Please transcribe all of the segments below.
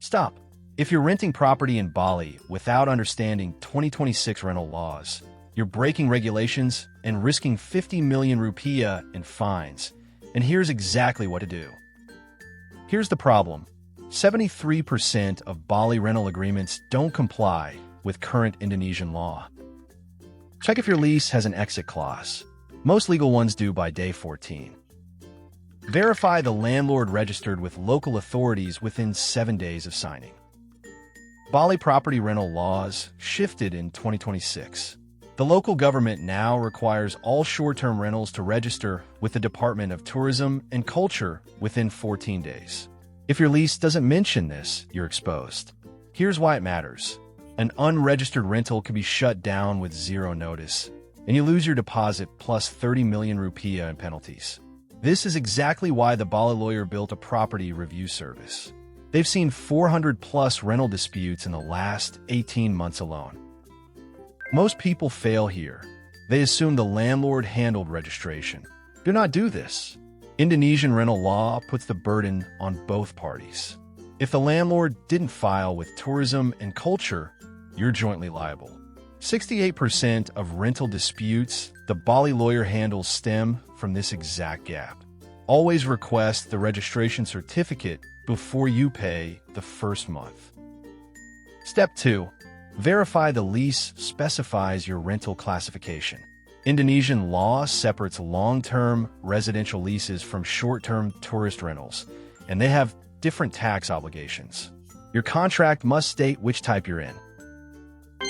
Stop. If you're renting property in Bali without understanding 2026 rental laws, you're breaking regulations and risking 50 million rupiah in fines. And here's exactly what to do. Here's the problem. 73% of Bali rental agreements don't comply with current Indonesian law. Check if your lease has an exit clause. Most legal ones do by day 14. Verify the landlord registered with local authorities within 7 days of signing. Bali property rental laws shifted in 2026. The local government now requires all short-term rentals to register with the Department of Tourism and Culture within 14 days. If your lease doesn't mention this, you're exposed. Here's why it matters. An unregistered rental can be shut down with zero notice, and you lose your deposit plus 30 million rupiah in penalties. This is exactly why TheBaliLawyer built a property review service. They've seen 400-plus rental disputes in the last 18 months alone. Most people fail here. They assume the landlord handled registration. Do not do this. Indonesian rental law puts the burden on both parties. If the landlord didn't file with tourism and culture, you're jointly liable. 68% of rental disputes TheBaliLawyer handles stem from this exact gap. Always request the registration certificate before you pay the first month. Step 2. Verify the lease specifies your rental classification. Indonesian law separates long-term residential leases from short-term tourist rentals, and they have different tax obligations. Your contract must state which type you're in.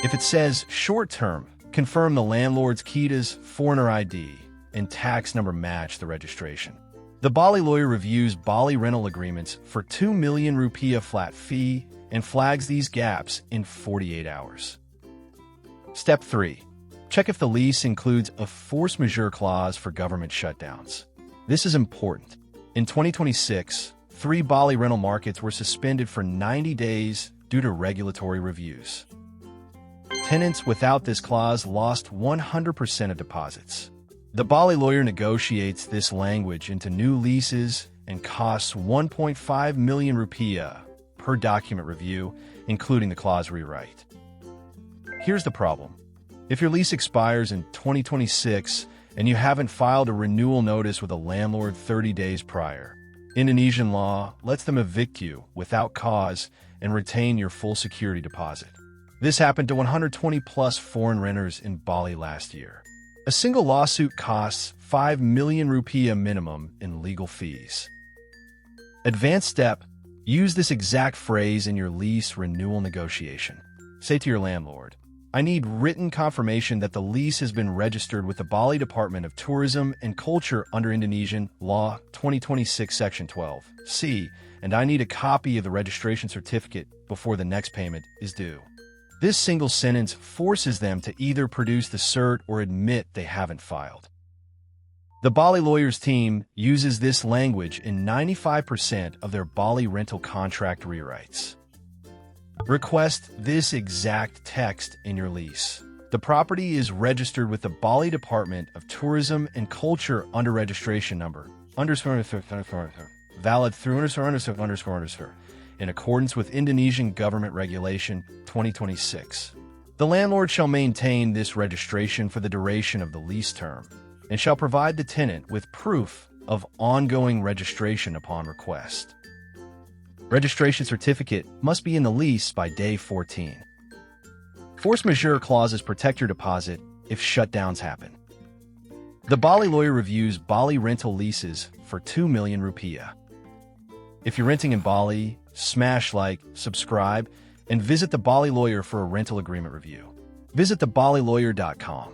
If it says short-term, confirm the landlord's KITA's foreigner ID and tax number match the registration. TheBaliLawyer reviews Bali rental agreements for 2 million rupiah flat fee and flags these gaps in 48 hours. Step 3. Check if the lease includes a force-majeure clause for government shutdowns. This is important. In 2026, 3 Bali rental markets were suspended for 90 days due to regulatory reviews. Tenants without this clause lost 100% of deposits. TheBaliLawyer negotiates this language into new leases and costs 1.5 million rupiah per document review, including the clause rewrite. Here's the problem. If your lease expires in 2026 and you haven't filed a renewal notice with a landlord 30 days prior, Indonesian law lets them evict you without cause and retain your full security deposit. This happened to 120-plus foreign renters in Bali last year. A single lawsuit costs 5 million rupiah minimum in legal fees. Advanced step, use this exact phrase in your lease renewal negotiation. Say to your landlord, I need written confirmation that the lease has been registered with the Bali Department of Tourism and Culture under Indonesian Law 2026 Section 12 C, and I need a copy of the registration certificate before the next payment is due. This single sentence forces them to either produce the cert or admit they haven't filed. TheBaliLawyer's team uses this language in 95% of their Bali rental contract rewrites. Request this exact text in your lease. The property is registered with the Bali Department of Tourism and Culture under registration number valid through in accordance with Indonesian Government Regulation 2026. The landlord shall maintain this registration for the duration of the lease term and shall provide the tenant with proof of ongoing registration upon request. Registration certificate must be in the lease by day 14. Force majeure clauses protect your deposit if shutdowns happen. TheBaliLawyer reviews Bali rental leases for 2 million rupiah. If you're renting in Bali, smash like, subscribe, and visit TheBaliLawyer for a rental agreement review. Visit TheBaliLawyer.com.